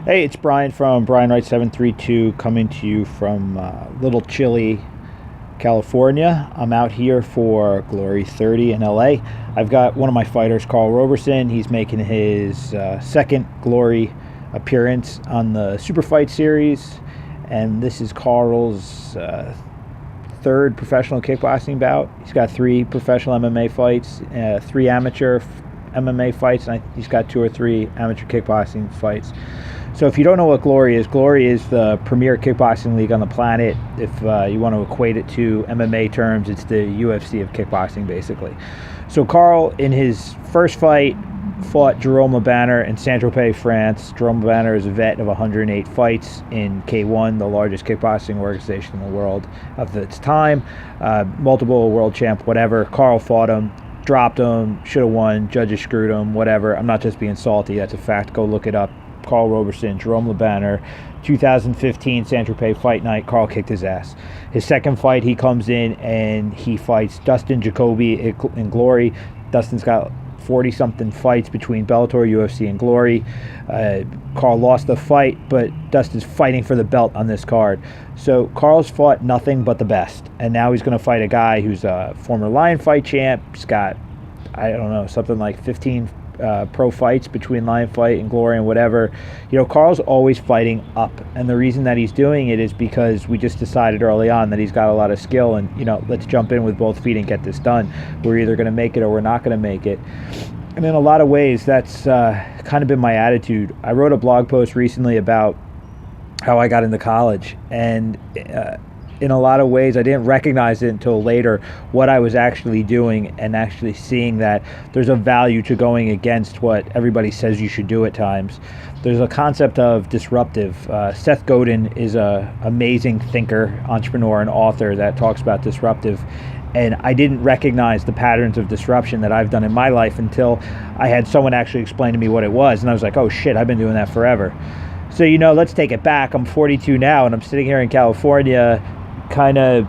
Hey, it's Brian from Wright 732 coming to you from Little Chili, California. I'm out here for Glory 30 in LA. I've got one of my fighters, Carl Robertson. He's making his second Glory appearance on the Super Fight Series, and this is Carl's third professional kickboxing bout. He's got 3 professional MMA fights, 3 amateur MMA fights, and he's got 2 or 3 amateur kickboxing fights. So if you don't know what Glory is the premier kickboxing league on the planet. If you want to equate it to MMA terms, it's the UFC of kickboxing, basically. So Carl, in his first fight, fought Jerome Lebanner in Saint-Tropez, France. Jerome Lebanner is a vet of 108 fights in K1, the largest kickboxing organization in the world of its time. Multiple world champ, whatever. Carl fought him, dropped him, should have won, judges screwed him, whatever. I'm not just being salty, that's a fact. Go look it up. Carl Robertson, Jerome Lebanner, 2015 Saint-Tropez fight night. Carl kicked his ass. His second fight, he comes in and he fights Dustin Jacoby in Glory. Dustin's got 40-something fights between Bellator, UFC, and Glory. Carl lost the fight, but Dustin's fighting for the belt on this card. So Carl's fought nothing but the best, and now he's going to fight a guy who's a former Lion Fight champ. He's got, I don't know, something like 15 pro fights between Lion Fight and Glory and whatever. You know, Carl's always fighting up, and the reason that he's doing it is because we just decided early on that he's got a lot of skill, and you know, let's jump in with both feet and get this done. We're either going to make it or we're not going to make it. And in a lot of ways, that's kind of been my attitude. I wrote a blog post recently about how I got into college, and in a lot of ways, I didn't recognize it until later what I was actually doing, and actually seeing that there's a value to going against what everybody says you should do at times. There's a concept of disruptive. Seth Godin is an amazing thinker, entrepreneur, and author that talks about disruptive. And I didn't recognize the patterns of disruption that I've done in my life until I had someone actually explain to me what it was. And I was like, oh shit, I've been doing that forever. So, you know, let's take it back. I'm 42 now, and I'm sitting here in California, kind of,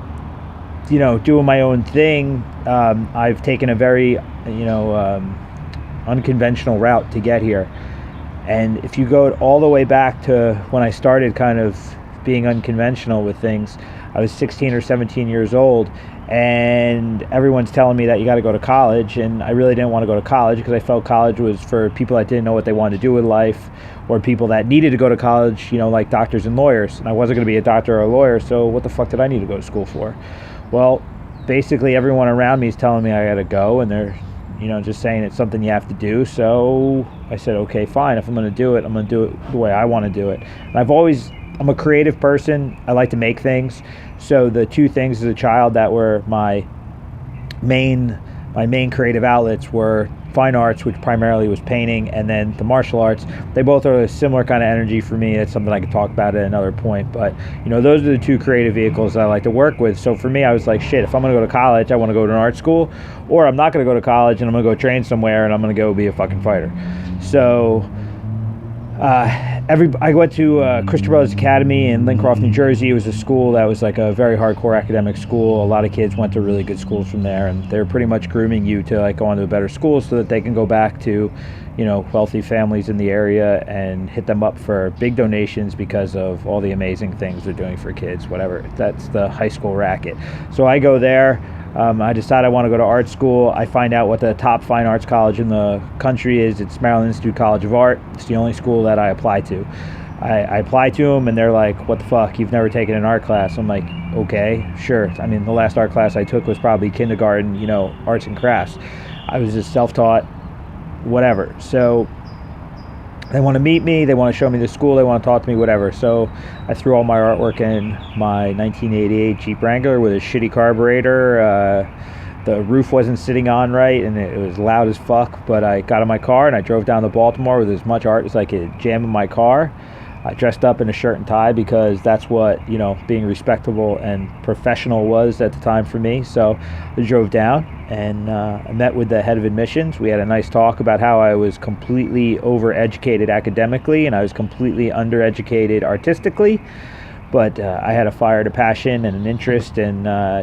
you know, doing my own thing. I've taken a very, unconventional route to get here. And if you go all the way back to when I started kind of being unconventional with things, I was 16 or 17 years old, and everyone's telling me that you got to go to college, and I really didn't want to go to college because I felt college was for people that didn't know what they wanted to do with life, or people that needed to go to college, you know, like doctors and lawyers. And I wasn't going to be a doctor or a lawyer, so what the fuck did I need to go to school for? Well, basically everyone around me is telling me I got to go, and they're, you know, just saying it's something you have to do. So I said, okay, fine. If I'm going to do it, I'm going to do it the way I want to do it. And I'm a creative person. I like to make things. So the 2 things as a child that were my main creative outlets were fine arts, which primarily was painting, and then the martial arts. They both are a similar kind of energy for me. It's something I could talk about at another point. But, you know, those are the 2 creative vehicles that I like to work with. So for me, I was like, shit, if I'm going to go to college, I want to go to an art school, or I'm not going to go to college and I'm going to go train somewhere and I'm going to go be a fucking fighter. So I went to Christian Brothers Academy in Lincroft, New Jersey. It was a school that was like a very hardcore academic school. A lot of kids went to really good schools from there, and they're pretty much grooming you to like go on to a better school so that they can go back to, you know, wealthy families in the area and hit them up for big donations because of all the amazing things they're doing for kids, whatever. That's the high school racket. So I go there. I decide I want to go to art school. I find out what the top fine arts college in the country is. It's Maryland Institute College of Art. It's the only school that I apply to. I apply to them, and they're like, what the fuck, you've never taken an art class? I'm like, okay, sure. I mean, the last art class I took was probably kindergarten, you know, arts and crafts. I was just self-taught, whatever. So they want to meet me, they want to show me the school, they want to talk to me, whatever. So I threw all my artwork in my 1988 Jeep Wrangler with a shitty carburetor. The roof wasn't sitting on right, and it was loud as fuck, but I got in my car and I drove down to Baltimore with as much art as I could jam in my car. I dressed up in a shirt and tie because that's what, you know, being respectable and professional was at the time for me. So I drove down and I met with the head of admissions. We had a nice talk about how I was completely overeducated academically and I was completely undereducated artistically. But I had a fire to passion and an interest, and,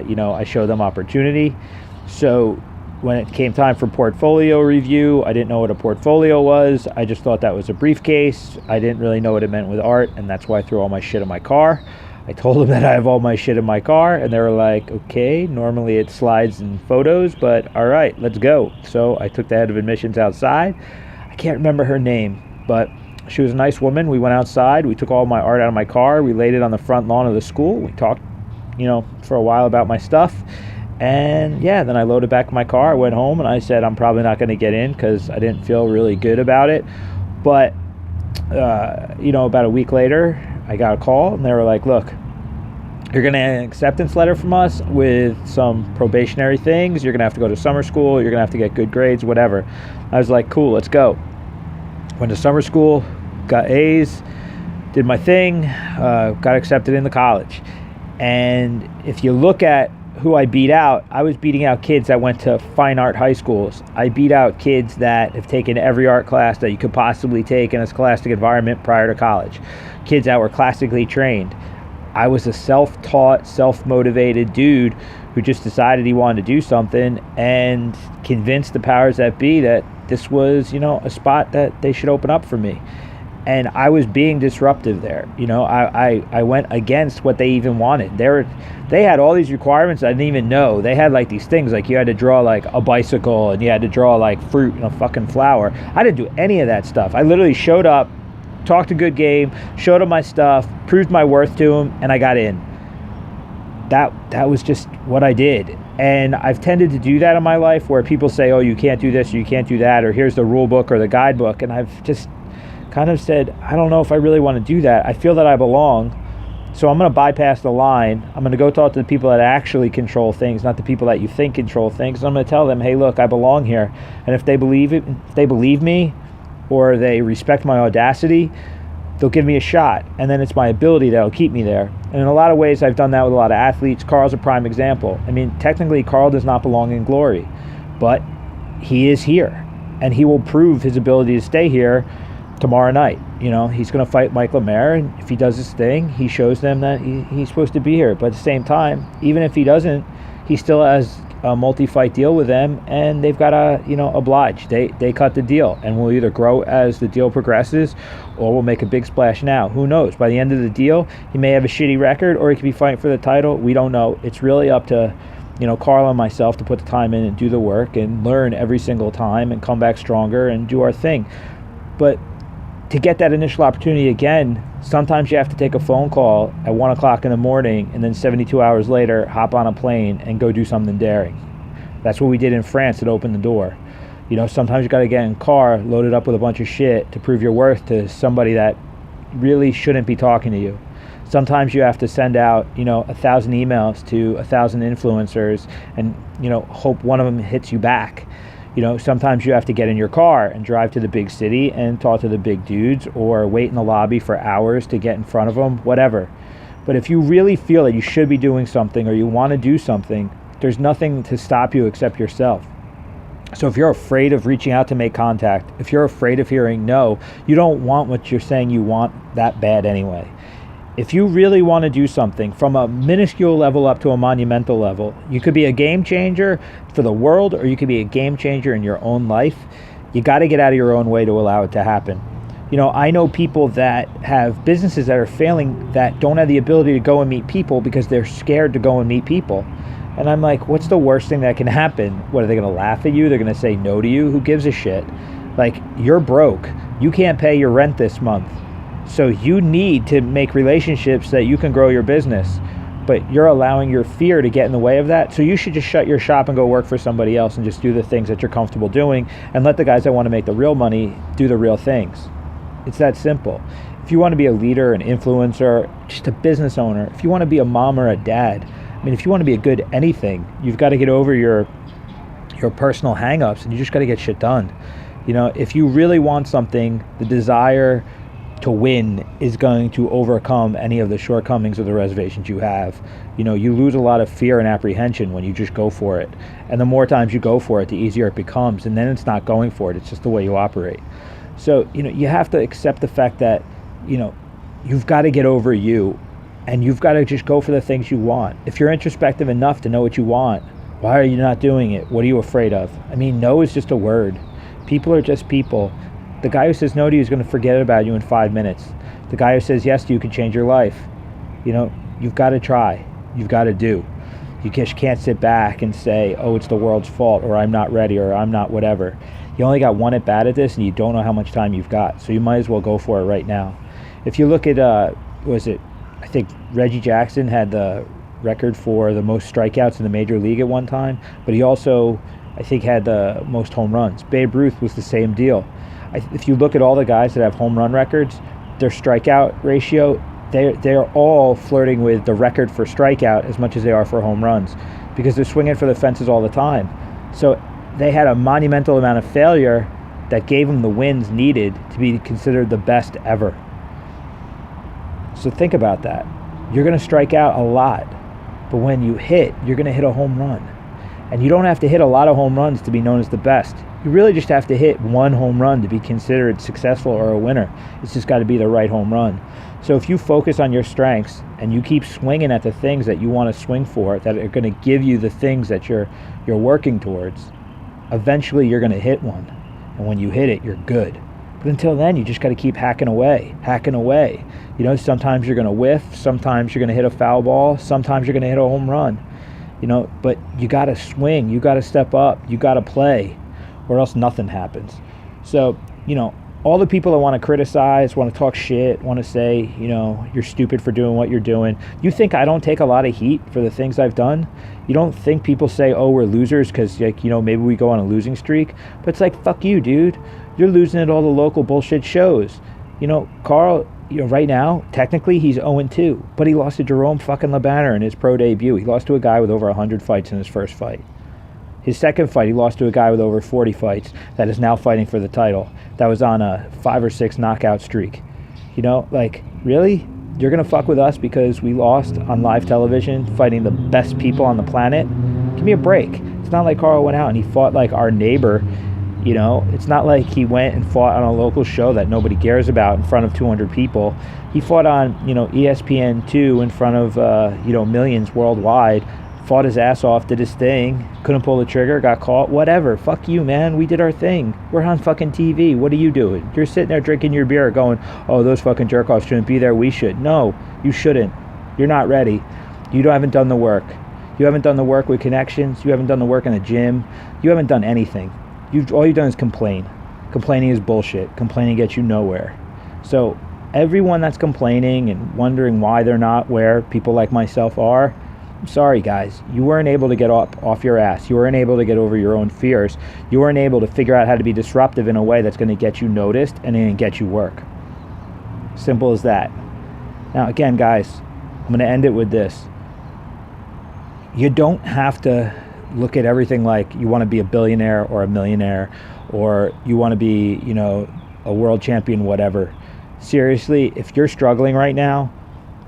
you know, I showed them opportunity. So when it came time for portfolio review, I didn't know what a portfolio was. I just thought that was a briefcase. I didn't really know what it meant with art, and that's why I threw all my shit in my car. I told them that I have all my shit in my car, and they were like, okay, normally it slides and photos, but all right, let's go. So I took the head of admissions outside. I can't remember her name, but she was a nice woman. We went outside. We took all my art out of my car. We laid it on the front lawn of the school. We talked, for a while about my stuff. And yeah, then I loaded back my car. I went home and I said, I'm probably not going to get in because I didn't feel really good about it. But, about a week later, I got a call and they were like, look, you're going to get an acceptance letter from us with some probationary things. You're going to have to go to summer school. You're going to have to get good grades, whatever. I was like, cool, let's go. Went to summer school, got A's, did my thing, got accepted into college. And if you look at who I beat out, I was beating out kids that went to fine art high schools. I beat out kids that have taken every art class that you could possibly take in a scholastic environment prior to college. Kids that were classically trained. I was a self-taught, self-motivated dude who just decided he wanted to do something and convinced the powers that be that this was, a spot that they should open up for me. And I was being disruptive there. I went against what they even wanted. They had all these requirements I didn't even know. They had like these things like you had to draw like a bicycle and you had to draw like fruit and a fucking flower. I didn't do any of that stuff. I literally showed up, talked a good game, showed them my stuff, proved my worth to them, and I got in. That was just what I did. And I've tended to do that in my life where people say, oh, you can't do this or you can't do that, or here's the rule book or the guidebook. And I've just kind of said, I don't know if I really want to do that. I feel that I belong, so I'm going to bypass the line. I'm going to go talk to the people that actually control things, not the people that you think control things. I'm going to tell them, hey, look, I belong here. And if they believe it, if they believe me or they respect my audacity, they'll give me a shot. And then it's my ability that'll keep me there. And in a lot of ways, I've done that with a lot of athletes. Carl's a prime example. I mean, technically, Carl does not belong in glory, but he is here. And he will prove his ability to stay here tomorrow night. He's going to fight Mike Lemaire, and if he does his thing, he shows them that he's supposed to be here. But at the same time, even if he doesn't, he still has a multi-fight deal with them, and they've got to, oblige. They cut the deal, and we'll either grow as the deal progresses, or we'll make a big splash now. Who knows? By the end of the deal, he may have a shitty record, or he could be fighting for the title. We don't know. It's really up to Carl and myself to put the time in and do the work and learn every single time and come back stronger and do our thing. But to get that initial opportunity again, sometimes you have to take a phone call at 1 o'clock in the morning and then 72 hours later, hop on a plane and go do something daring. That's what we did in France. It opened the door. Sometimes you got to get in a car, load it up with a bunch of shit to prove your worth to somebody that really shouldn't be talking to you. Sometimes you have to send out, 1,000 emails to 1,000 influencers and, hope one of them hits you back. Sometimes you have to get in your car and drive to the big city and talk to the big dudes, or wait in the lobby for hours to get in front of them, whatever. But if you really feel that you should be doing something or you want to do something, there's nothing to stop you except yourself. So if you're afraid of reaching out to make contact, if you're afraid of hearing no, you don't want what you're saying you want that bad anyway. If you really want to do something from a minuscule level up to a monumental level, you could be a game changer for the world, or you could be a game changer in your own life. You got to get out of your own way to allow it to happen. I know people that have businesses that are failing that don't have the ability to go and meet people because they're scared to go and meet people. And I'm like, what's the worst thing that can happen? What, are they going to laugh at you? They're going to say no to you? Who gives a shit? Like, you're broke. You can't pay your rent this month. So you need to make relationships that you can grow your business, but you're allowing your fear to get in the way of that. So you should just shut your shop and go work for somebody else and just do the things that you're comfortable doing, and let the guys that want to make the real money do the real things. It's that simple. If you want to be a leader, an influencer, just a business owner, if you want to be a mom or a dad, if you want to be a good anything, you've got to get over your personal hang-ups, and you just got to get shit done. If you really want something, the desire to win is going to overcome any of the shortcomings or the reservations you have. You lose a lot of fear and apprehension when you just go for it. And the more times you go for it, the easier it becomes. And then it's not going for it. It's just the way you operate. So, you have to accept the fact that, you've got to get over you, and you've got to just go for the things you want. If you're introspective enough to know what you want, Why are you not doing it? What are you afraid of? I mean, no is just a word. People are just people. The guy who says no to you is going to forget about you in 5 minutes. The guy who says yes to you can change your life. You know, you've got to try. You've got to do. You just can't sit back and say, oh, it's the world's fault, or I'm not ready, or I'm not whatever. You only got one at bat at this, and you don't know how much time you've got. So you might as well go for it right now. If you look at, I think Reggie Jackson had the record for the most strikeouts in the major league at one time, but he also, I think, had the most home runs. Babe Ruth was the same deal. If you look at all the guys that have home run records, their strikeout ratio, they're all flirting with the record for strikeout as much as they are for home runs, because they're swinging for the fences all the time. So they had a monumental amount of failure that gave them the wins needed to be considered the best ever. So think about that. You're going to strike out a lot, but when you hit, you're going to hit a home run. And you don't have to hit a lot of home runs to be known as the best. You really just have to hit one home run to be considered successful or a winner. It's just got to be the right home run. So if you focus on your strengths and you keep swinging at the things that you want to swing for, that are going to give you the things that you're working towards, eventually you're going to hit one. And when you hit it, you're good. But until then, you just got to keep hacking away. You know, sometimes you're going to whiff, sometimes you're going to hit a foul ball, sometimes you're going to hit a home run. You know, but you got to swing, you got to step up, you got to play, or else nothing happens. So, you know, all the people that want to criticize, want to talk shit, want to say, you know, you're stupid for doing what you're doing. You think I don't take a lot of heat for the things I've done? You don't think people say, oh, we're losers because, like, you know, maybe we go on a losing streak? But it's like, fuck you, dude. You're losing at all the local bullshit shows. You know, Carl, you know, right now, technically he's 0-2, but he lost to Jerome fucking LeBanner in his pro debut. He lost to a guy with over 100 fights in his first fight. His second fight, he lost to a guy with over 40 fights that is now fighting for the title. That was on a 5 or 6 knockout streak. You know, like, really? You're going to fuck with us because we lost on live television fighting the best people on the planet? Give me a break. It's not like Carl went out and he fought like our neighbor. You know, it's not like he went and fought on a local show that nobody cares about in front of 200 people. He fought on, you know, ESPN2 in front of, you know, millions worldwide. Fought his ass off, did his thing, couldn't pull the trigger, got caught, whatever. Fuck you, man. We did our thing. We're on fucking TV. What are you doing? You're sitting there drinking your beer going, oh, those fucking jerk-offs shouldn't be there. We should. No, you shouldn't. You're not ready. You haven't done the work. You haven't done the work with connections. You haven't done the work in the gym. You haven't done anything. All you've done is complain. Complaining is bullshit. Complaining gets you nowhere. So everyone that's complaining and wondering why they're not where people like myself are, I'm sorry, guys. You weren't able to get off your ass. You weren't able to get over your own fears. You weren't able to figure out how to be disruptive in a way that's going to get you noticed and then get you work. Simple as that. Now, again, guys, I'm going to end it with this. You don't have to look at everything like you want to be a billionaire or a millionaire or you want to be, you know, a world champion, whatever. Seriously, if you're struggling right now,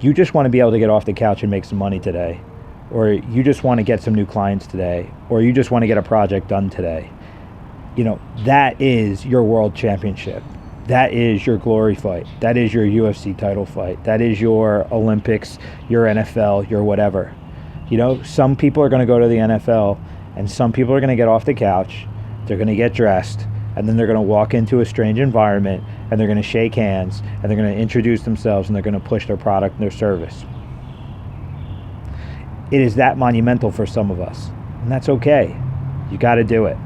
you just want to be able to get off the couch and make some money today, or you just want to get some new clients today, or you just want to get a project done today. You know, that is your world championship. That is your glory fight. That is your UFC title fight. That is your Olympics, your NFL, your whatever. You know, some people are going to go to the NFL and some people are going to get off the couch. They're going to get dressed and then they're going to walk into a strange environment and they're going to shake hands and they're going to introduce themselves and they're going to push their product and their service. It is that monumental for some of us, and that's okay. You got to do it.